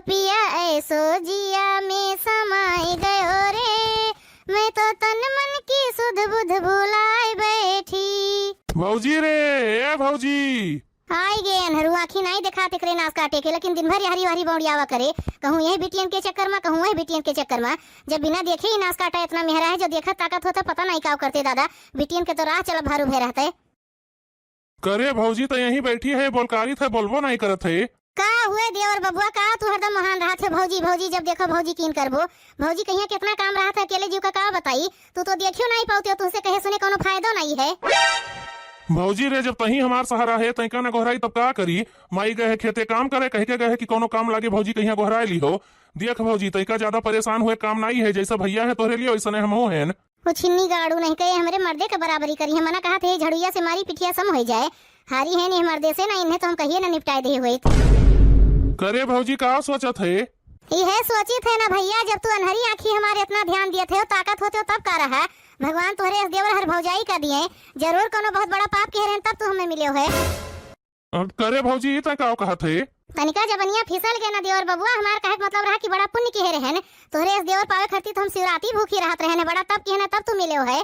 पिया ऐसो जिया में समाई गयो रे, मैं तो तन मन की सुध बुध भुलाए बैठी। भौजी रे, ए भौजी। आई गे अनहरू आँखी नहीं दिखाते करे नाश काटे के, लेकिन दिन भर हरी हरी बौड़ियावा करे, कहूँ यही बिटियन के चक्कर में, कहूँ वही बिटियन के चक्कर में। जब बिना देखे ही नाश काटा इतना मेहरा है, जो देखा ताकत होता पता नहीं क्या करते दादा। बिटियन के तो राह चल भारू भे रहते करे भौजी तो यहीं बैठी है, बोलकारी थे बोलबो नहीं करत है। का हुए देवर बबुआ, का तू हरदम महान रहा थे भौजी भौजी, जब देखो भौजी कीन करबो। भौजी कहिया कितना काम रहा था अकेले जीव का बताई, तू तो देखियो नहीं पाते, तुझसे कहे सुने कोनो फायदा नहीं है। भौजी रे, जब तही हमार सहारा है तैका न गोहराई तब का करी। माई गए खेते काम करे, कह के गए कि कोनो काम लागे भौजी कहिया गोहराए ली हो। देख भौजी तैका ज्यादा परेशान हुए काम नहीं है, जैसा भैया है तोहरे लिए वैसा हम हो हैं। वो छिन्नी गाड़ू नहीं कहे हमरे मर्दे के बराबरी करी है, मना कहा थे झड़ुया से मारी पिठिया सम हो जाए। हारी है नहीं मर्दे से ना, इन्हें तो हम कहिए ना निपटाए दे हुए। करे भौजी का सोचत है? ये सोची थे ना भैया, जब तू अनहरी आँखी हमारे इतना ध्यान दिए थे, ताकत होते हो तब का रहा। भगवान तोहरे इस देवर हर भौजाई का दिए, जरूर कोनो बहुत बड़ा पाप कह रहे तब तू हमें मिले है। करे भौजी तय का कहा थे? तनिका जबनिया फिसल गए ना देवर बबुआ, हमार कहे मतलब रहा कि बड़ा पुण्य कह रहे हैं तोहरे इस देवर पावे खरती तो हम शिवरात्रि भूखी रहत रहे, बड़ा तब कहना तब तू मिले है।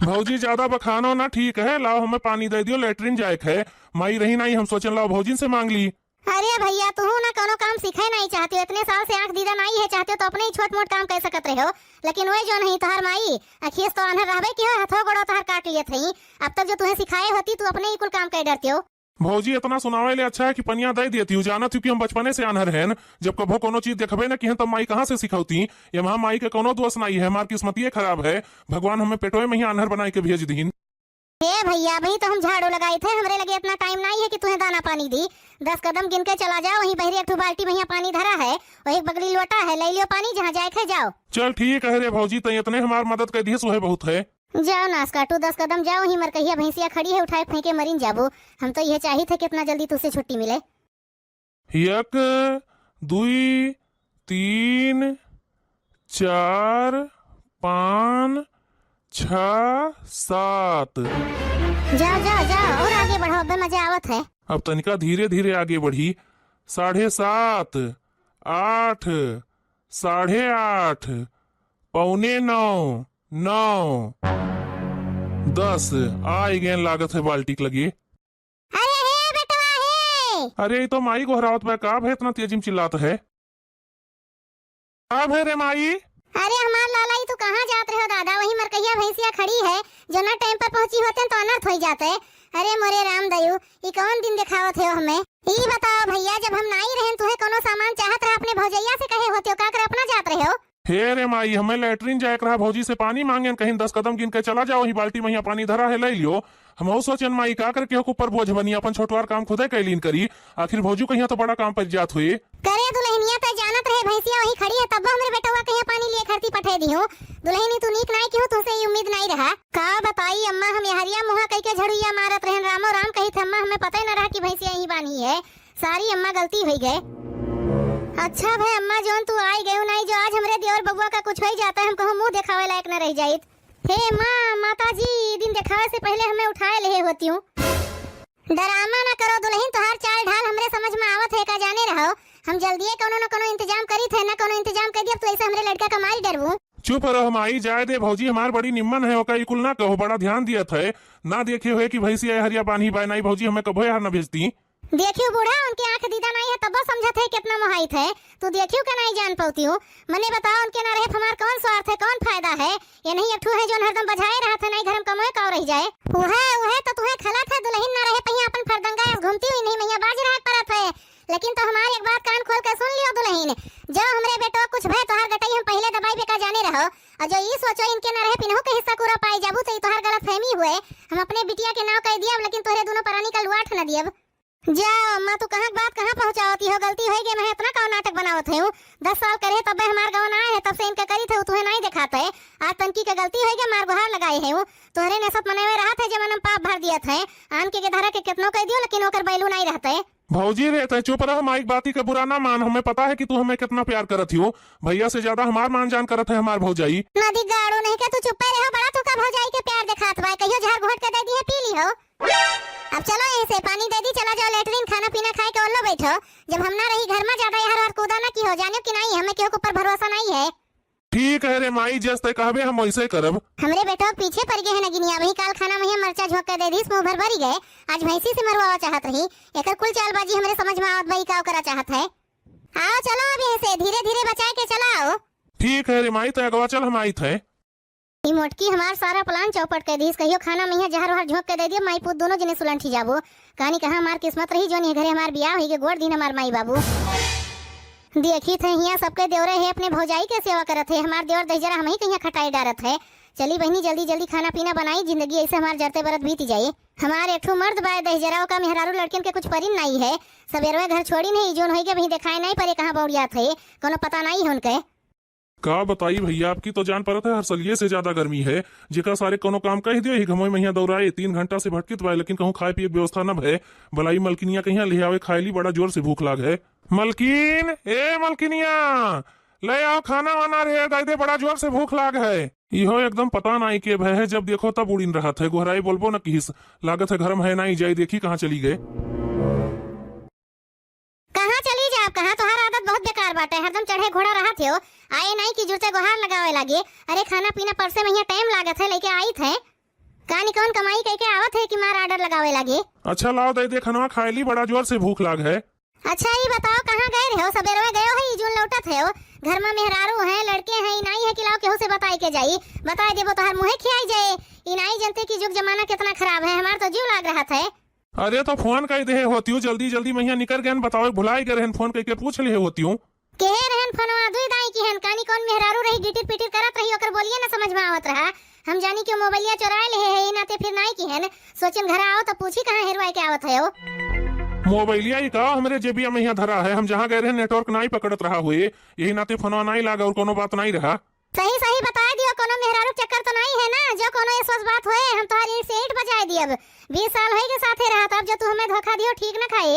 भौजी ज्यादा बखानो ना ठीक है, लाओ हमें पानी दे दियो, लेटरिन जाए है। माई रही नहीं, हम सोचन लाओ भौजी से मांग ली। अरे भैया तू ना कोनो काम सीखे नहीं चाहते हो, इतने साल से आंख दीदा नहीं है चाहते हो, तो अपने ही छोट मोट काम कर सकत रहे हो। लेकिन वही जो नहीं तोहर माई अखियस तो अनहर रहबे कि हथो गोड़ो तोहर काट लिए थे। अब तक जो तुम्हें सिखाए होती तू अपने ही कुल काम कर डरते हो। भौजी इतना सुनावे ले अच्छा है कि पनिया दे देती हूँ, जाना थी कि हम बचपने से अनहर हैं। जब कभो कोनो चीज देखबे ना कि तब माई कहाँ से सिखौती। ये वहाँ माई के कोनो दोष नहीं है, हमारी किस्मत खराब है। भगवान हमें पेटोए में ही अनहर बनाई के भेज दीन। हे भैया भाई तो हम झाड़ू लगाए थे, हमरे लगे इतना टाइम नहीं है कि तुम्हें दाना पानी दी। 10 कदम गिन के चला जाओ, वहीं बहरी एक बाल्टी में पानी धरा है, वही बगली लोटा है, ले लियो पानी, जहाँ जाए खे जाओ। चल ठीक है रे भौजी, तो इतने हमार मदद कर दिए सुहे बहुत है। जाओ नाश काटू, 10 कदम जाओ, वहीं मरकहिया भैंसिया खड़ी है, उठाए फेंके मरीन जाबो। हम तो यह चाहिए थे कितना जल्दी तुझसे छुट्टी मिले। 1 2 3 4 5 6 7। जाओ जाओ जाओ और आगे बढ़ो, अब मजा आवत है। अब तनिका धीरे धीरे आगे बढ़ी। 7:30 8 8:30 8:45 9 10 आई गेन लागत है बाल्टी के लगी। अरे हे बेटवा हे, अरे ये तो माई गोहरावत पे का है, इतना तेजी में चिल्लाता है। अब है रे माई। अरे हमार लाला ही तो कहाँ जात रहे हो दादा, वही मरकहिया भैंसिया खड़ी है, जो ना टाइम पर पहुंची होते तो अनर्थ हो जाते। अरे मोरे राम दयु, ये कौन दिन दिखावत है हमें? ये बताओ भैया, जब हम नहीं रहे तुम्हें कोनो सामान चाहत रहा अपने भौजैया से कहे होते हो, का कर अपना जात रहे हो? हे रे माई, हमें लेटरिन जाए रहा, भौजी से पानी मांगे, कहीं 10 कदम गिन के चला जाओ, वही बाल्टी में पानी धरा है, ले लियो। हम सोचन माई का करके ऊपर बोझ बनी, अपन छोटवार काम खुदे कैलीन करी, आखिर भौजू कहीं तो बड़ा काम पर जात हुई। करे दुल्हनिया तो जानत रहे भैंसिया वही खड़ी है, तब हमरे बेटा कहीं पानी लिए खरती पठे दी हूँ। दुल्हनी तू नीक नहीं क्यों, तुझसे ये उम्मीद नहीं रहा। का बताई अम्मा, हम हरिया मुहा कह के झड़ुया मारत रहे, रामो राम कही थे अम्मा, हमें पता ही न रहा कि भैंसिया यही बानी है। सारी अम्मा गलती हुई गए। अच्छा भाई अम्मा जोन तू आई गए नहीं, जो आज हमरे देवर बबुआ का कुछ हो ही जाता है, हम कहूँ मुँह दिखावे लायक न रह जाये। हे माँ माता जी, दिन दिखावे से पहले हमें उठाए ले होती हूँ। डरामा न करो दुल्हन, तोहार चाल ढाल हमरे समझ में आवत है, का जाने रहो। हम जल्दी कोनो न कोनो इंतजाम करी थे, न कोनो इंतजाम कर दिया तो ऐसे हमरे लड़का का मारी डरबू। चुप रहो माई, जाए दे भौजी, हमार बड़ी निम्मन है, ओका कुल ना कहो, बड़ा ध्यान दिया थे। ना देखे हुए कि भैंसी हरिया बानी बाय नहीं, भौजी हमें कभो यार न भेजती। देखियो बूढ़ा, उनके आंख दीदा नहीं है, तब समझत है कितना मोहित है। तू देखियो का नहीं जान पाती हूँ। मने बताओ उनके ना रहे हमार कौन स्वार्थ है, कौन फायदा है? ये नहीं अठू है जो हरदम बजाए रहा था, नहीं घर में कमोए का रह जाए। उहे तो तुम्हें खला था दुल्हन ना रहे पहिया अपन फरदंगा घूमती हुई नहीं मैया बाज रहा परत है। लेकिन तो हमारी एक बात कान खोल कर सुन लियो दुल्हन, जो हमरे बेटो कुछ भय तोहार गटई हम पहले दबाई बेका जाने रहो, और जो ये सोचो इनके ना रहे पिनहु के हिस्सा पूरा पाई जाबू तो तोहार गलत फहमी हुए। हम अपने बिटिया के नाव कह दिया, लेकिन तोहरे दोनों परानी का लुआठ न दियब। जाओ अम्मा, तू कहाँ बात कहाँ पहुँचाती हो? गलती हो गई, मैं इतना कौन नाटक बनावत हूँ। 10 साल करे तब हमार गाँव ना है, तब से इनका करी थे तुम्हें नहीं दिखाते। आज तनकी का गलती हो गई, मार गुहार लगाए है। तोहरे ने सब मने में रहा था, जब हम पाप भर दिया थे। आन के धारा के कितनों कह दियो, लेकिन ओकर बैलू नहीं रहते। भौजी रहते चुप रहो, माई बाती का बुरा ना मान, हमें पता है कि तू हमें कितना प्यार करत हो। भैया से ज्यादा हमार मान जान करत है हमार भौजाई। नदी गाड़ो नहीं के तू चुप रहो, बड़ा तू का भौजाई के प्यार दिखात बा, कहियो झाड़ घोट के दे दी है पी ली हो। अब चलो ऐसे पानी दे दी, चला जाओ लेटरिन, खाना पीना खाए के ओल्लो बैठो, जब हम ना रही घर में ज्यादा यहाँ और कूदा ना की हो जाने की नहीं, हमें केहू के ऊपर भरोसा नहीं है। ठीक है रे माई, जैसे कहबे हम वैसे करब। हमरे बेटो पीछे पड़ गए है नगिनिया, वही काल खाना में मरचा झोंक के दे दी, मुंह भर भरी गए। आज भैंसी से मरवावा चाहत रही, एकर कुल चालबाजी हमरे समझ में आवत भाई का करा चाहत है। आओ चलो अभी से धीरे धीरे बचाए के चलाओ। ठीक है रे माई, तो अगवा चल हम आई थे। ई मोटकी हमार सारा प्लान चौपट कर दी, कहियो खाना में जहर वहर झोंक के दे दियो, माई पुत दोनों जने सुलंठी जाबो। कहानी कहा हमार किस्मत रही जो नहीं घरे हमार बियाह होई के गोड़ दिन हमार माई बाबू देखी थे हिया सबके देवरे है अपने भौजाई के सेवा करत है, हमार देवर दहजरा हम ही कहीं खटाई डारत है। चली बहनी जल्दी जल्दी खाना पीना बनाई, जिंदगी ऐसे हमार जरते बरत बीत जाए। हमारे एक मर्द बाय दहजरा का मेहरारू लड़कियन के कुछ परिन नहीं है, सवेरवे घर छोड़ी नहीं, जोन होई के भी दिखाई नहीं परे कहां बौड़िया थे, कोनो पता नहीं है उनके। का बताई भैया, आपकी तो जान परत है हर सलिए से ज्यादा गर्मी है, जेका सारे कोनो काम कह दियो ही घमोई महिया दौड़ाए 3 घंटा से भटकित बा, लेकिन कहूँ खाए पिए व्यवस्था न भय। भलाई मलकिनिया कहीं ले आवे खाए ली, बड़ा जोर से भूख लाग है। मलकिन, ए मलकिनिया ले आओ खाना वाना रे, दाई दे बड़ा जोर से भूख लाग है। इहो एकदम पता नहीं के भय है, जब देखो तब उड़ीन रहा है। गोहराई बोलबो न किस लागत है घर में है नहीं, जाई देखी कहाँ चली गए। कहाँ चली जाओ, कहाँ तुम्हारा आदत बहुत बेकार बाटे, हरदम चढ़े घोड़ा रहा थे हो, आए नहीं कि जुड़ते गुहार लगावे लगे। अरे खाना पीना परसे में टाइम लागत है, लेके आई थे कहानी कौन कमाई कह के आवत है कि मार ऑर्डर लगावे लगे। अच्छा लाओ दे दे खनवा खाए ली, बड़ा जोर से भूख लाग है। अच्छा ये बताओ कहाँ गए रहे हो, सवेरे गए हो जून लौटत है हो, घर में मेहरारू है लड़के हैं, नहीं है कि लाओ केहू से बताई के जाई, बता देबो तो हर मुँह खियाई जाए। ई नहीं जानते कि युग जमाना कितना खराब है, हमार तो जीव लाग रहा था। अरे तो फोन कह दे होती हूँ, जल्दी जल्दी मैया निकल गए, बताओ भुलाई गए फोन करके पूछ ले होती हूँ। केहे रहन फोनवा दुई दाई की हन, कानी कौन मेहरारू रही गिटिर पिटिर करत रही, ओकर बोलिए ना समझ में आवत रहा। हम जानी कि मोबाइलिया चुराए ले है, नाते फिर नहीं की हन, सोचन घर आओ तो पूछी कहाँ हेरवाई के आवत है हो। मोबाइलिया ही का हमरे जेबिया में यहाँ धरा है, हम जहाँ गए रहे नेटवर्क नहीं पकड़त रहा हुए, यही नाते फोनवा नहीं लागा और कोनो बात नहीं रहा। सही सही बता दियो, कोनो मेहरारू चक्कर तो नहीं है ना, जो कोनो इस बात होए हम तुम्हारी से ईंट बजाए दियब। 20 साल होए के साथे रहा, तब जो तू हमें धोखा दियो ठीक न खाए।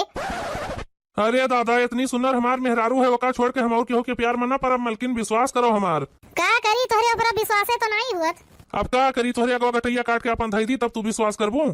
अरे दादा इतनी सुंदर हमार मेहरारू है, वका छोड़ के हम और केहू के प्यार मना पर मलकिन विश्वास करो हमार। का करी तोहरे ऊपर विश्वास तो नहीं हुआ। अब का करी, तोहरे अगवा गटैया काट के अपन धई दी, तब तू विश्वास करबू।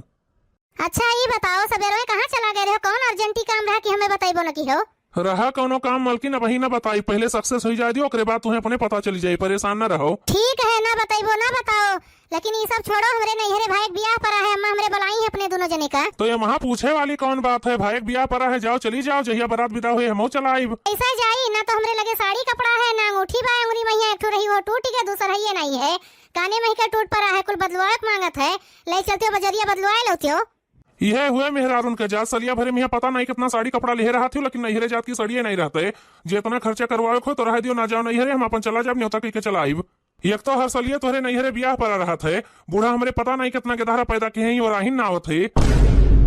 अच्छा ये बताओ सवेरे कहाँ चला गए हो, कौन अर्जेंटी काम रहा कि हमें बताइबो न की हो। रहा कोनो काम मलकिन अब ही न बताई, पहले सक्सेस हो जाए दियो, ओकरे बाद तुम्हें अपने पता चली जाए, परेशान न रहो। ठीक है ना बताइबो ना बताओ, लेकिन ये सब छोड़ो, हमरे नैहरे भाई ब्याह पड़ा है, अम्मा हमरे बुलाई है अपने दोनों जने का। तो ये वहाँ पूछे वाली कौन बात है, भाई ब्याह पड़ा है, जाओ चली जाओ, जहिया बारात विदा हुई हम चलाइब। ऐसा जाई ना तो हमरे लगे साड़ी कपड़ा है ना अंगूठी बा, अंगुरी में एक रही वो टूट गया, दूसरा ही नहीं है, काने में का टूट पड़ा है, कुल बदलवाए मांगत है, ले चलते हो बजरिया बदलवाए लेते हो। यह हुए मेहरारून के जात सलिया भरे में पता नहीं कितना साड़ी कपड़ा ले रहा थी, लेकिन नैहरे जात की साड़ी नहीं रहते, जितना खर्चा करवाओ खो तो रह दियो, ना जाओ नैहरे, हम अपन चला जाब न्योता कह के चलाइब। एक तो हर सलिए तोहरे नैहरे ब्याह पर रहा थे, बूढ़ा हमरे पता नहीं कितना के धारा पैदा किए हैं और आहिन ना आवत है।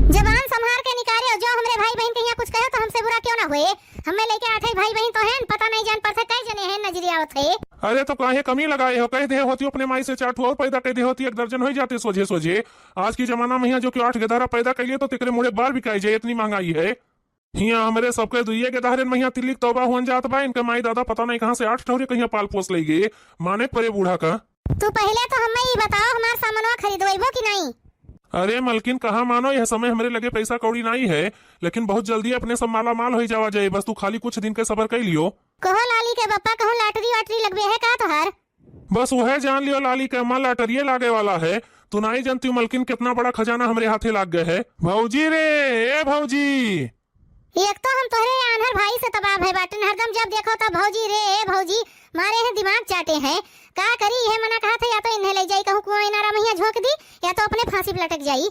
जबान संभाल के निकाले, जो हमरे भाई बहन के यहाँ कुछ कहे तो हमसे बुरा क्यों ना हुए, हमें लेके आठे भाई बहन तो हैं, पता नहीं जान पर कई जने हैं नजरिया आवत है। अरे तो काहे कमी लगाए हो, कह दे होती अपने माई से 4 और पैदा कह दे होती, 1 दर्जन हो जाते सोझे सोझे। आज की जमाना में यहाँ जो कि 8 गेदारा पैदा कर लिए तो तिकरे मुड़े बार बिकाई जाए, इतनी महंगाई है। यहाँ हमारे सबके दुइये के दाहरे में तिल्लिक तौबा हुआ जात बा, इनके माई दादा पता नहीं कहाँ से 8 ठौरे कहीं पाल पोस ले गए, माने परे बूढ़ा का। तू पहले तो हमें ये बताओ हमार सामानवा खरीदवाइबो कि नहीं। अरे मलकिन कहाँ मानो, यह समय हमारे लगे पैसा कौड़ी नहीं है, लेकिन बहुत जल्दी अपने सब माला माल हो जावा जाए, बस तू खाली कुछ दिन के सबर कर लियो। कहो लाली के बप्पा, कहो लॉटरी वाटरी लगवे है का तोहार। बस वह जान लियो लाली के अम्मा लॉटरिये लागे वाला है, तू नहीं जानती मलकिन कितना बड़ा खजाना हमारे हाथे लाग गए है। भौजी रे, ए भौजी, एक तो हम तोहरे आनहर भाई से तबाह है बाटन, हरदम जब देखो तब भौजी रे ए भौजी मारे हैं, दिमाग चाटे हैं। का करी है, मना कहा था या तो इन्हें ले जाई कहूं कुआं इनारा में झोंक दी, या तो अपने फांसी पे लटक जाई।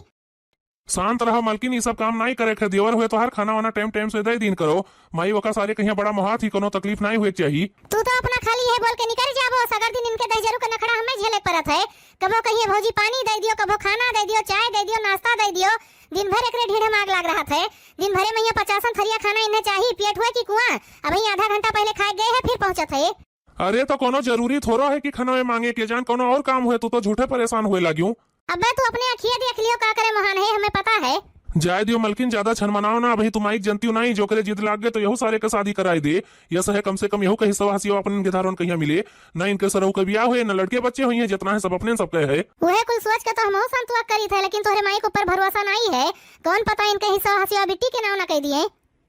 शांत रहो मलकिन, ये सब काम नहीं करे खे, देवर हुए तो हर खाना वाना टाइम टाइम से दे दिन करो, माई वका सारे कहीं बड़ा मोहात ही, कोनो तकलीफ नहीं हुए चाहिए। तू तो अपना खाली है बोल के निकल जाबो, सगर दिन इनके दहजरू का नखड़ा हमें झेले परत है। कबो कहिए भौजी पानी दे दियो, कबो खाना दे दियो, चाय दे दियो, नाश्ता दे दियो, दिन भर एकरे ढीढ़े माग लाग रहा है। दिन भरे में 50 थरिया खाना इन्हें चाहिए, पेट हुआ कि कुआं, अभी आधा घंटा पहले खा गए हैं फिर पहुंचत है। अरे तो कोनो जरूरी थोड़ा है कि खाना में मांगे के जान, कोनो और काम हुए तो झूठे परेशान हुए लग्यूं। अबे तू अपने अखिए देख लियो का करे महान है, हमें पता है। जाए दियो मलकिन, ज्यादा छन मनाओ ना, अभी तुम आई जनती नहीं, जो करे जिद लाग गए तो यहू सारे का शादी कराई दे, यस है कम से कम यहू का हिस्सा हसी अपन इनके धारों कहीं मिले, न इनके सरहू का ब्याह हुए, न लड़के बच्चे हुए हैं, जितना है सब अपने सबके है। वह कुल सोच के तो हम संतुआ करी थे, लेकिन तोहरे माई के ऊपर भरोसा नहीं है, कौन पता इनके हिस्सा हसिया बिट्टी के नाम ना कह दिए।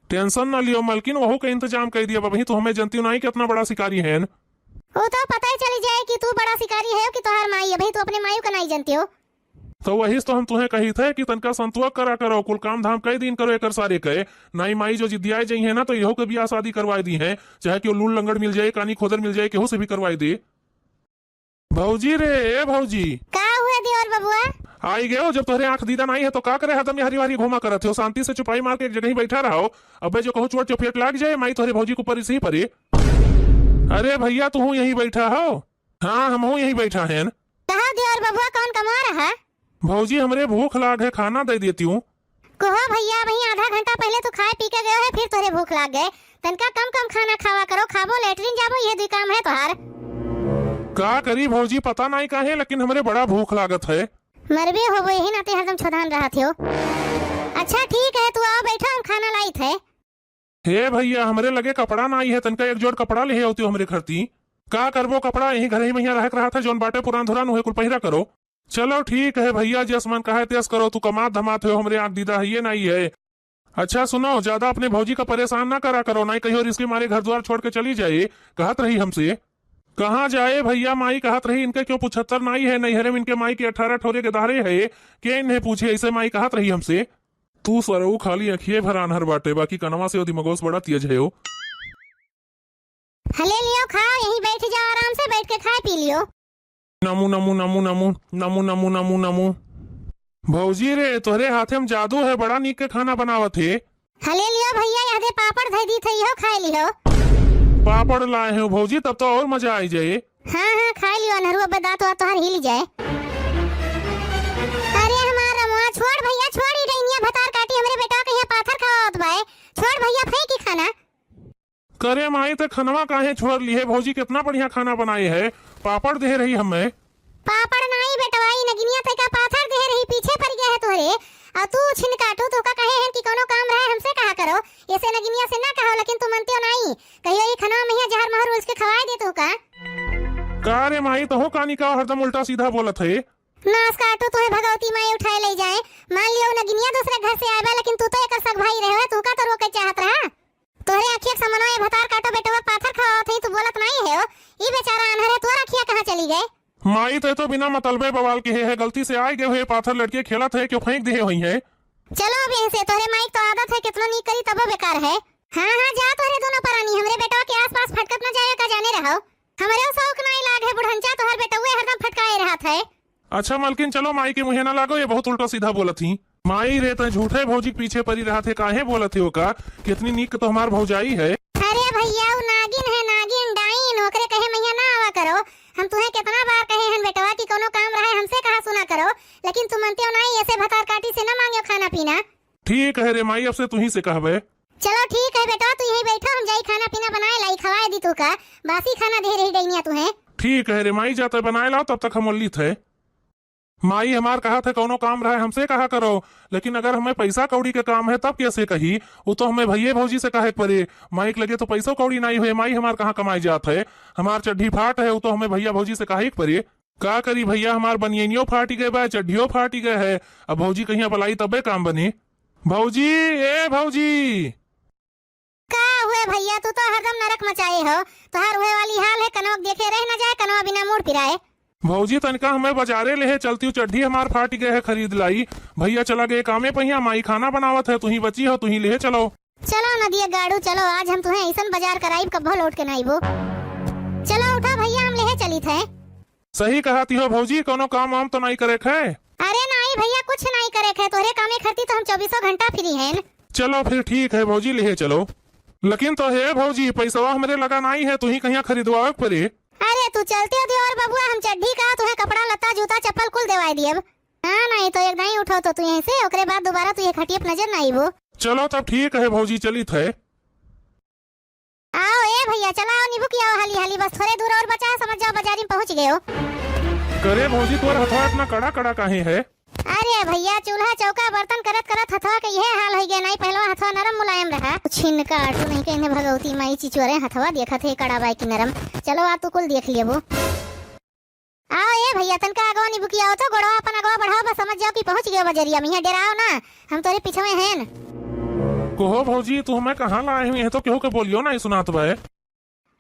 टेंशन ना लियो मलकिन, वहू का इंतजाम कर दिया। वही तो हमें जनती नहीं कितना बड़ा शिकारी है। वो तो पता ही चली जाए कि तू बड़ा शिकारी है कि तोहार माई है। भाई तू अपने माई का नहीं जानती हो। तो वही तो हम तुम्हें कही थे कि तनका संतुआ करा करो, कुल काम धाम कई दिन करो, एक सारे कहे नाई माई जो जिद्दियाए जाई है ना, तो यहो के ब्याह शादी करवाई दी है, चाहे कि लूल लंगड़ मिल जाए, कानी खोदर मिल जाए, केहू से भी करवाई दे। भौजी रे, ए भौजी का हुआ दियोर बबुआ? आई गए हो। जब तुम्हारे आंख दीदा नहीं है तो का करे, हदम हरी वारी घुमा करत हो। शांति से चुपाई मार के एक जगह ही बैठा रहो। अबे जो कहूँ चोट चपेट लाग जाए, माई तुम्हारे भौजी को ऊपर इसी परे। अरे भैया तू यहीं बैठा हो? हाँ हम यहीं बैठा है। कहा दियोर बबुआ, कौन कमा रहा? भौजी हमरे भूख लाग है, खाना दे देती हूँ। कहो भैया, वही आधा घंटा पहले तो खाए पी के गए है, फिर तोरे भूख लाग गए। तनका कम कम खाना खावा करो, खाबो लेटरिन जाबो, ये दो काम है तोहार। का करी भौजी, पता नहीं काहे लेकिन हमरे बड़ा भूख लागत है। मरबे हो वो यही नाते हरदम छोधान रहा थे। अच्छा ठीक है, तू आओ बैठा, हम खाना लाई थे। हे भैया हमरे लगे कपड़ा नहीं है, तनका एक जोड़ कपड़ा ले होती हमरे खरती। का करबो कपड़ा, यही घर ही में रह रहा था, जोन बाटे पुरान धुरान हुए कुल पहिरा करो। चलो ठीक है भैया, जस मन कहे तेस करो। तू कमात धमात हो, हमरे आंख दीदा है ये नहीं है। अच्छा सुनो, ज्यादा अपने भौजी का परेशान ना करा करो, नहीं कहीं और इसके मारे घर द्वार छोड़ के चली जाए। कहत रही हमसे। कहाँ जाए भैया, माई कहत रही इनके क्यों 75 नहीं है, नैहरे में इनके माई के 18 ठोरे के दारे है, के इन्हें पूछे, ऐसे माई कहत रही हमसे। तू सरऊ खाली अखिए भरान हर बाटे, बाकी कनवा से दिमगोस बड़ा तेज है। हले लियो, खाओ, यहीं बैठ जाओ, आराम से बैठ के खाए पी लियो। नमू नमू नमू नमू नमू नमू नमू नमू। भौजी रे तोहरे हाथे में जादू है, बड़ा नीक के खाना बनावत है। हले लियो भैया, यहदे पापड़ धई दी थई हो, खाए लियो। पापड़ लाए हो भौजी, तब तो और मजा आई जाए। हाँ हाँ खाए लियो, नरुआ बदात हुआ तोहर हिल जाए। अरे हमारा मुआ छोड़ भैया, छोड़ ही डैनिया भतार काटी, हमरे बेटा के यहाँ पाथर खावत बाए। छोड़ भैया, फेंक ही खाना। करे माई तो खनवा काहे छोड़ ली है, भौजी कितना बढ़िया खाना बनाए है। पापड़ दे रही हमें। पापड़ नहीं बेटवाई, नगिनिया तई का पाथर दे रही, पीछे पड़ गया है तोहरे। और तू छिन काटू तो का कहे है कि कोनो काम रहे हमसे कहा करो, ऐसे नगिनिया से ना कहो, लेकिन तू मनते हो नहीं। कहियो ये खनवा में जहर महर उसके खवाए दे तू का रे माई तो हो कानी का हरदम उल्टा सीधा बोलत है। नास काटू तो है भगवती माई उठाए ले जाए। मान लियो नगिनिया दूसरे घर से आवे, लेकिन तू तो एक सग भाई रहे, तू का तो रोके चाहत रहा। तोहरे अखिया के समनवा ये भतार काटो बेटवा पाथर खावत है, तू बोलत नहीं है। ई बेचारा अनहर है, तोर अखिया कहां चली गए? माई तो बिना मतलबे बवाल के है, गलती से आए गए हुए पाथर लड़के खेलत है, क्यों फेंक दिए हुई है। चलो अब यहीं से, तोहरे माई तो आदत है, कितना नहीं करी तब बेकार है। हाँ हाँ जा, तोहरे दोनों परानी हमरे बेटवा के आसपास फटकत न जाए, का जाने रहो। हमरे शौक नहीं लाग है, बुढ़ंचा तोहर बेटवे हरदम फटकाए रहत है। अच्छा मालकिन चलो, माई के मुहे ना लागो, ये बहुत उल्टा सीधा बोलत थी। माई रे तो झूठे भौजी के पीछे पड़ी रहा थे, काहे बोलत हो का, कितनी नीक तो हमार भौजाई है। अरे भैया वो नागिन है, नागिन डाइन, ओकरे कहे मैया ना आवा करो। हम तुम्हें कितना बार कहे हन बेटवा कि कोनो काम रहे हमसे कहा सुना करो, लेकिन तुम मानते हो नहीं। ऐसे भतार काटी से ना मांगियो खाना पीना। ठीक है रे माई, अब से तू ही से कहबे। चलो ठीक है बेटा, तू यहीं बैठो, हम जाई खाना पीना बनाए लाई, खवाए दी तू का। बासी खाना दे रही डैनिया तुम्हें। ठीक है रे माई, जाते बनाए लाओ, तब तक हम उल्ली थे। माई हमार कहा थे कोनो काम रहे हमसे कहा करो, लेकिन अगर हमें पैसा कौड़ी के काम है तब कैसे कही, वो तो हमें भैया भौजी से कहे पड़े। माई के लगे तो पैसों कौड़ी नहीं हुए, माई हमार कहाँ कमाई जात है। हमार चड्ढी फाट है, वो तो हमें भैया भौजी से कहे पड़े। का करी भैया, हमार बनियनियों फाटी गए बा, चड्ढियों फाटी गए है। अब भौजी कहीं बुलाई तबे काम बने। भौजी, ए भौजी। का हुए भैया, तू तो हरदम नरक मचाए हो। तोहार हुए वाली हाल है, कनवा देखे रह न जाए, कनवा बिना मुड़ फिराए। भौजी तनका हमें बाजारे ले चलती हूँ, चड्ढी हमार फाट गए है, खरीद लाई। भैया चला गए कामे पहिया, माई खाना बनावत है, तू ही बची हो, तू ही ले चलो। चलो नदिया गाड़ू, चलो आज हम तुम्हें ऐसा बाजार कराई, कब्बो लौट के नहीं वो। चलो उठा भैया, हम ले चली थे। सही कहती हो भौजी, कोनो काम वाम तो नहीं करे खे। अरे नहीं भैया, कुछ नहीं करे खे, तोहरे कामे करती तो हम 24 घंटा फ्री हैं। चलो फिर ठीक है भौजी, ले चलो। लेकिन तो है भौजी, पैसा हमरे लगा नहीं है, तू ही कहीं खरीदवाओ पड़े। अरे तू चलते हो और बबुआ, हम चड्ढी का तुम्हें कपड़ा लत्ता जूता चप्पल कुल देवाई दिए। हाँ नहीं तो एक नहीं उठो तो तू यहीं से, ओकरे बाद दोबारा तू ये खटियप नजर नहीं वो। चलो तब ठीक है भौजी, चली थे। आओ ए भैया, चलाओ नींबू की, आओ हाली हाली, बस थोड़े दूर और बचा, समझ जाओ बाजारी में पहुंच गए हो। करे भौजी, तोर हथवा इतना कड़ा कड़ा काहे है? अरे भैया, चूल्हा चौका बर्तन करत करत हथवा के ये हाल हो गया। नहीं पहलवा हथवा नरम मुलायम रहा, छिन का आटू नहीं कहने भगवती माई चिचोरे हथवा देखा थे कड़ा बाई की नरम। चलो आ तू कुल देख लियो वो। आओ ए भैया, तनका अगवा नींबू की, आओ तो गोड़वा अपन अगवा बढ़ाओ, बस समझ जाओ कि पहुंच गए बजरिया में। डेराओ ना, हम तोरे पीछे में हैं। कहो भौजी तू हमें कहाँ लाए हुई है तो केहू के बोलियो ना सुनात बे।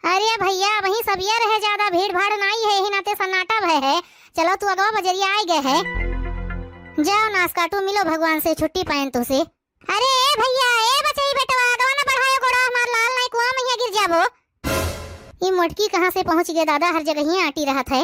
अरे भैया वही सब ये रहे, ज्यादा भीड़ भाड़ नहीं है, ही नाते सन्नाटा भय है। चलो तू अगवा बजरिया आ गए है, जाओ नाश काटू, मिलो भगवान से छुट्टी पाएन तो से। अरे ए भैया ए बचई बेटवा अगवा ना बढ़ायो गोड़ा, हमार लाल नहीं कुआं में गिर जाबो। ये मोटकी कहाँ से पहुंच गए दादा, हर जगह ही आटी रहा था।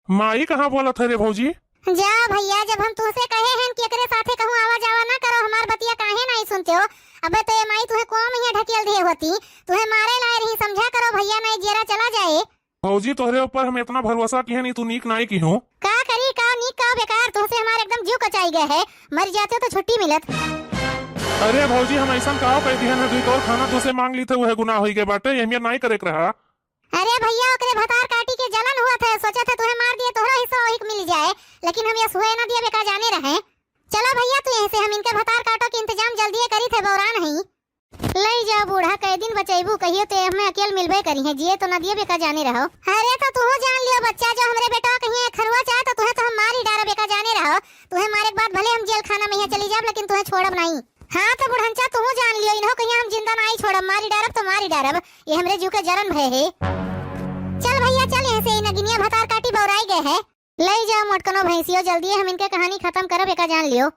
माई कहाँ बोला था रे भौजी? जा भैया, जब हम तुझसे कहे हैं कि एकरे साथे कहूं आवा जावा ना करो, हमार बतिया काहे नहीं सुनते हो? अबे तो ये माई तुहे कुआं में ही ढकेल दिए होती, तुहे मारे लाए रही, समझा करो भैया नहीं जेरा चला जाए। भौजी तोहरे ऊपर हम इतना भरोसा की है नहीं, तू नीक नाई की हूँ। का करी का नीक का बेकार, तुझसे हमारे एकदम जीव कचाई गए है, मर जाते तो छुट्टी मिलत। अरे भौजी हम ऐसा कहा कह दिया ना, कोई और खाना तुझसे मांग ली थे, वह गुनाह हुई के बाटे, ये नहीं करे के रहा। अरे भैया ओकरे भतार काटी के जलन हुआ था, सोचा था तुहे मार दिए तोहरा हिस्सा ओहिक मिल जाए, लेकिन हम ये सुहे ना दिए बेकार जाने रहे। चलो भैया तू यहीं से, हम इनके भतार काटो के इंतजाम जल्दी करी थे, बौरा नहीं ले जा बूढ़ा, कई दिन बचैबू कहियो तो हमें अकेल मिलबे करी है, जिए तो न दिए बेका जाने रहो। अरे तो तू जान लियो बच्चा, जो हमरे बेटा कहीं खरवा चाहे तो तुहे तो हम मार ही डारा बेका जाने रहो। तुहे मारे के बाद भले हम जेल खाना में चली जाब, लेकिन तुहे छोड़ब नहीं। हाँ तो बुढ़ंचा तू जान लियो, इन्हों कहीं हम जिंदा नहीं छोड़ब, मारी डारब तो मारी डारब, ये हमरे जीव के जरन भय है। चल भैया चल यहाँ से, नगिनिया भतार काटी बौराई गए है, ले जाओ मोटकनो भैंसियो, जल्दी हम इनके कहानी खत्म करब, बेका जान लियो।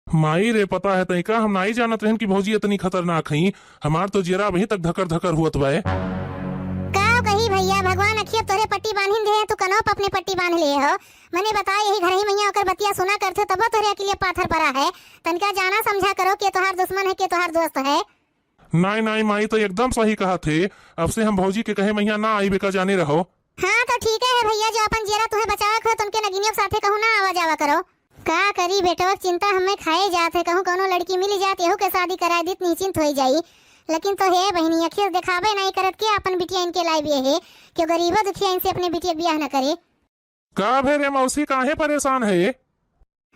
माई रे पता है तैका, हम नहीं जानत रहन कि भौजी इतनी खतरनाक हई, हमार तो जेरा वहीं तक धकर धकर हुआ बे। का कही भैया, भगवान अखिया तोरे पट्टी बांधिन दे, तू कनो अपने पट्टी बांध लिए हो। मने बता यही घर ही मैया ओकर बतिया सुना करथे, तब तोरे के लिए पाथर पड़ा है। तनका जाना समझा करो कि तोहार दुश्मन है कि तोहार दोस्त है। नहीं नहीं माई तो एकदम सही कहा थे, अब से हम भौजी के कहे मैया ना आई बेका जाने रहो। हाँ तो ठीक है भैया, जो अपन जेरा तुम्हें बचावा हो, तुमके नगिनियों के साथे कहूँ ना आवा जावा करो। का करी बेटवा, चिंता हमें खाए जाते, कहूँ कोनो लड़की मिल जाती हो के शादी करा दी निश्चिंत हो जाई, लेकिन तो है बहनी अखिर दिखावे नहीं करत के अपन बिटिया इनके लाई भी है, क्यों गरीबा दुखिया इनसे अपने बिटिया ब्याह न करे। का भे रे मौसी काहे परेशान है?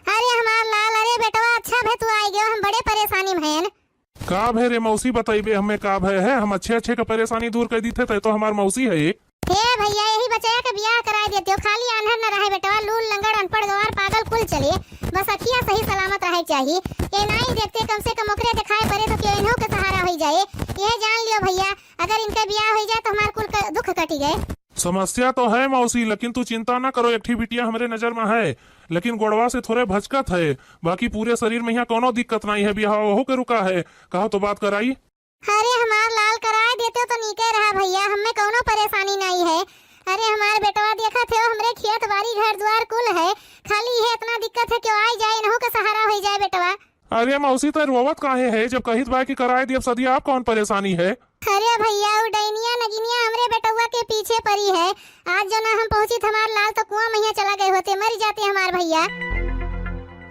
अरे हमार लाल, अरे बेटवा अच्छा भे तू आई गयो, हम बड़े परेशानी में हैं। का भे रे मौसी बताइबे हमें का भय है, हम अच्छे अच्छे का परेशानी दूर कर दी थे, तो हमार मौसी है। हे भैया यही बचाया के ब्याह करा देते हो, खाली अनहर न रहे बेटवा, लूल लंगड़ अनपढ़ गवार पागल कुल चले, बस अखिया सही सलामत रहे चाहिए। ये नहीं देखते कम से कम ओकरे दिखाए पड़े तो क्यों इन्हों के सहारा हो जाए। ये जान लियो भैया, अगर इनका ब्याह हो जाए तो हमारे कुल का दुख कटी गए। समस्या तो है मौसी, लेकिन तू चिंता ना करो, एक बिटिया हमारे नजर में है, लेकिन गोड़वा से थोड़े भचकत है, बाकी पूरे शरीर में यहाँ कोनो दिक्कत नहीं है, ब्याह वहू के रुका है, कहो तो बात कराई। अरे हमार लाल कराए देते तो नीके रहा भैया, हमें कोनो परेशानी नहीं है। अरे हमारे बेटवा देखा थे हमरे खेत बाड़ी घर द्वार कुल है, खाली है इतना दिक्कत है कि आई जाए इन्हों का सहारा हो जाए बेटवा। अरे मौसी तो रोवत काहे है, जब कहित भाई की कराए दी, अब सदी आप कौन परेशानी है? अरे भैया वो डैनिया नगिनिया हमरे बेटवा के पीछे पड़ी है, आज जो ना हम पहुंची हमार लाल तो कुआं में चला गए होते, मर जाते हमार भैया।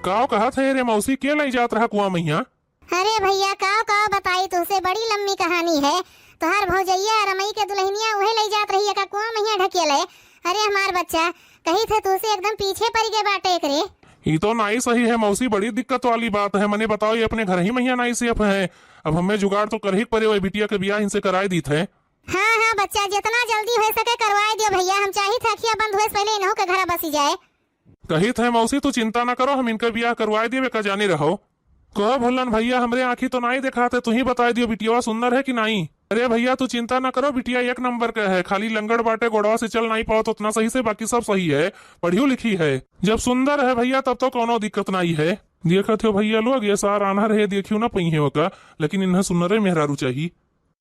काव कहा थे रे मौसी, के नहीं जात रहा कुआं मैया? अरे भैया काव काव बताई तुझसे, बड़ी लंबी कहानी है। तोहार भौजैया रमई के दुल्हनिया उहे ले जात रही है का कुआं में ढकेल है। अरे हमार बच्चा कही थे तुझसे एकदम पीछे पड़ गए बाटे एकरे। ये तो नहीं सही है मौसी, बड़ी दिक्कत वाली बात है, मने बताओ ये अपने घर ही मैया नहीं सेफ है, अब हमें जुगाड़ तो कर ही पड़े, वही बिटिया के ब्याह इनसे कराए दी थे। हाँ हाँ बच्चा, जितना जल्दी हो सके करवाए दियो भैया, हम चाहिए था अखियां बंद हुए पहले इन्हों के घर बसी जाए। कही थे मौसी तू चिंता ना करो, हम इनका ब्याह करवाए दिए का जाने रहो। कह भुल्लन भैया हमरे आँखी तो नहीं दिखाते, तू ही बता दियो बिटिया सुंदर है कि नहीं। अरे भैया तू चिंता ना करो, बिटिया एक नंबर का है, खाली लंगड़ बाटे, गोड़वा से चल नहीं पाओ तो उतना सही से, बाकी सब सही है, पढ़ी लिखी है, जब सुंदर है भैया तब तो कोनो दिक्कत नहीं है। देखा थे भैया लोग ये सार आनहर है, देखियो ना पही है का, लेकिन इन्हें सुंदर मेहरारू चाहिए।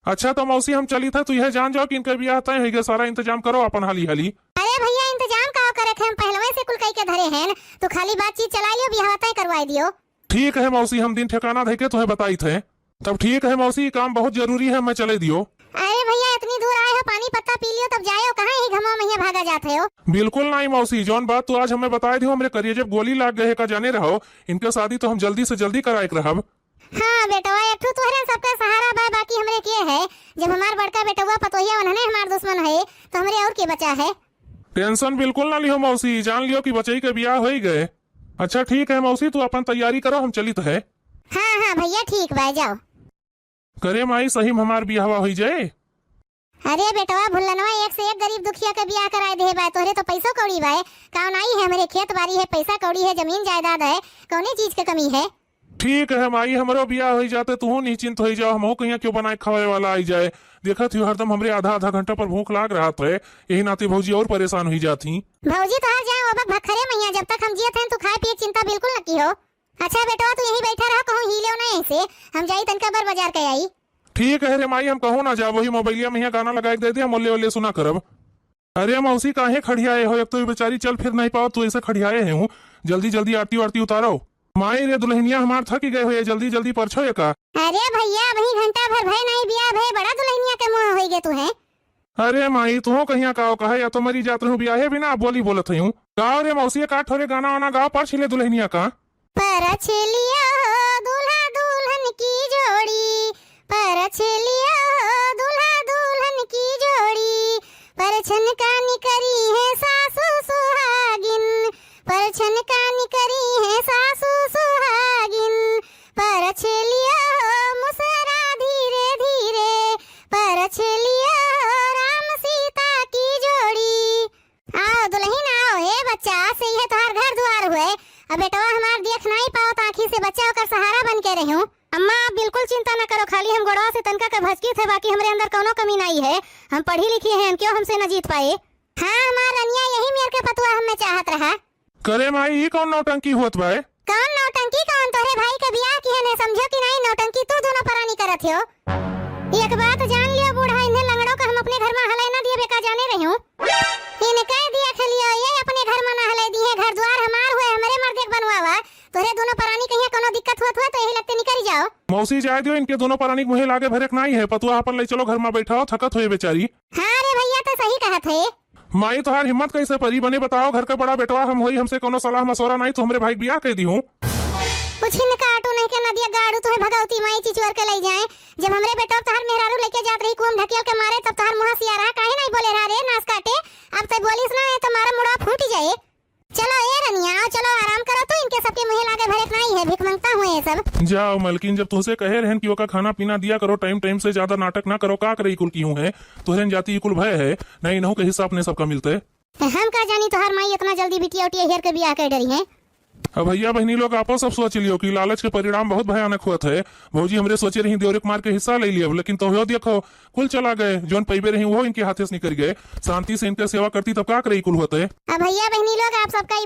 अच्छा तो मौसी हम चली था, तू यह जान जाओ कि इनका ब्याह तय होगा, सारा इंतजाम करो अपन हाली हाली। अरे भैया इंतजाम का करे हम पहलवे से कुल कई के धरे हैं, तो खाली बातचीत चला लियो, ब्याह तय करवाई दियो। ठीक है मौसी, हम दिन ठिकाना देके तुम्हें बताई थे, तब ठीक है मौसी, काम बहुत जरूरी है, मैं चले दियो। अरे भैया इतनी दूर आए हो, पानी पत्ता पी लियो तब जायो, कहाँ ही घमा में भागा जाते हो। बिल्कुल नहीं मौसी, जौन बात तो आज हमें बताए दी हमरे करिए, जब गोली लाग गए का जाने रहो, इनके शादी तो हम जल्दी से जल्दी कराए रहब। हाँ बेटवा एक तो तुहरे सबका सहारा बा, बाकी हमरे के है, जब हमार बड़का बेटवा पतोहिया उन्होंने हमार दुश्मन है तो हमरे और के बचा है। टेंशन बिल्कुल ना लियो मौसी, जान लियो कि बचई के ब्याह हो गए। अच्छा ठीक है मौसी, तू अपन तैयारी करो, हम चलित है। हाँ हाँ भैया ठीक बा, जाओ। करे माई सही में हमार ब्याह हो जाए। अरे बेटवा भुल्लनवा एक से एक गरीब दुखिया का ब्याह कराए दे बा, तोहरे तो पैसा कौड़ी बा, कौन आई है, हमारे खेत बाड़ी है, पैसा कौड़ी है, जमीन जायदाद है, कौने चीज की कमी है। ठीक है माई, हमरो बियाह हो जाते तू निश्चिंत हो जाओ, हमहू कहीं क्यों बनाए खावे वाला आई जाए। देखा थी हरदम हमरे आधा आधा घंटा पर भूख लाग रहा था, यही नाते भौजी और परेशान हुई जाती। भौजी तो हर जाए वो बक भखरे मैया, जब तक हम जियत हैं तू खाए पिए चिंता बिल्कुल न की हो। अच्छा बेटा तू यहीं बैठा रहा, कहूँ हिले ना ऐसे, हम जाई तनका बर बाजार के आई। ठीक है रे माई, हम कहूँ ना जा, वही मोबाइलिया में यहाँ गाना लगा के दे दे, हम ओले ओले सुना करब। अरे मौसी काहे खड़ियाए हो, एक तो ये बेचारी चल फिर नहीं पाओ, तू ऐसे खड़ियाए है हूँ। जल्दी जल्दी आरती वारती उतारो। माई रे दुल्हनिया हमार थक गए हो, जल्दी जल्दी परछो ये का। अरे भैया वही घंटा भर भय नहीं बिया भय, बड़ा दुल्हनिया के मुंह होई गे तू है। अरे माई तू कहीं काओ कहे, या तो मरी जात रहूं बियाहे बिना बोली बोलत हूँ। गाओ रे मौसी का ठोरे गाना वाना गाओ, पर छिले दुल्हनिया का। परछ लिया हो दूल्हा दुल्हन की जोड़ी, परछ लिया हो दूल्हा दुल्हन की जोड़ी, परछन कानी करी है सासू सुहागिन, परछन कानी करी है सासू सुहागिन, परछ लिया हो मुसरा धीरे धीरे, परछ लिया हो राम सीता की जोड़ी। आओ दुल्हन आओ, हे बच्चा से यह तोहार घर द्वार हुए, अब बेटवा हमार देख नहीं पाओ ताकि से बच्चा का सहारा बन के रहूं। अम्मा आप बिल्कुल चिंता न करो, खाली हम गोड़वा से तनका का भचकी थे, बाकी हमारे अंदर कोनो कमी नहीं है। हम पढ़ी लिखी हैं, क्यों हमसे न जीत पाए। हाँ हमार रनिया यही मेर के पतुआ हमें चाहत रहा। करे माई ये कौन नौटंकी होत बा? कौन नौटंकी, कौन तोरे भाई के बियाह की है, समझो कि नहीं नौटंकी तू दोनों परानी करत हो। एक बात जान लियो बूढ़ा, इन्हें लंगड़ों का हम अपने घर में हले न दिए बेका जाने रही हूँ। इन्हें कह दिया खलियो ये अपने घर में न हले दिए, घर द्वार हमार हुए, हमारे मर्दे बनवावा, तोरे दोनों परानी कहीं कोनो दिक्कत होत हुए तो यही लगते निकल जाओ। मौसी जाए दियो, इनके दोनों परानी मुहे लागे भरेक नहीं है, पतुआ अपन ले चलो घर में बैठाओ, थकत हुए बेचारी। हाँ रे भैया तो सही कहत है। माई तोहार हिम्मत कैसे परी, बने बताओ, घर का बड़ा बेटवा हम होई, हमसे कोनो सलाह मशवरा नहीं तो हमरे भाई बियाह कह दी हूँ। कुछ इनका आटो नहीं के नदिया गाड़ू तो भगवती माई चिचवर के ले जाए। जब हमरे बेटा तोहर मेहरारू लेके जात रही कुम ढकेल के मारे, तब तोहर मुंह सिया रहा, काहे नहीं बोले रहा रे नास काटे। अब तो बोलिस ना है तो मारा मुड़ा फूट जाए। चलो ए रनिया आओ, चलो आराम करो, तो इनके सबके मुंह लागे भरे नहीं है, भिख मांगता हुए ये सब। जाओ मलकिन, जब तुझसे कहे रहन कि वो का खाना पीना दिया करो, टाइम टाइम से ज्यादा नाटक ना करो, का करे कुल की हूँ है, तुहरन जाती कुल भय है नहीं, नहु के हिस्सा अपने सबका मिलते। हम का जानी तोहर माई इतना जल्दी बिटिया उटिया हेर के बियाह कर डरी है। अब भैया बहनी लोग आपो सब सोच लियो कि लालच के परिणाम बहुत भयानक होत है। भौजी हमरे सोचे रही देवरे कुमार के हिस्सा ले लिया, लेकिन तो देखो कुल चला गए, जोन पैबे रही वो इनके हाथे से निकल गए। शांति से इनके सेवा करती तब का करे कुल होते। अब भैया बहनी लोग आप सबका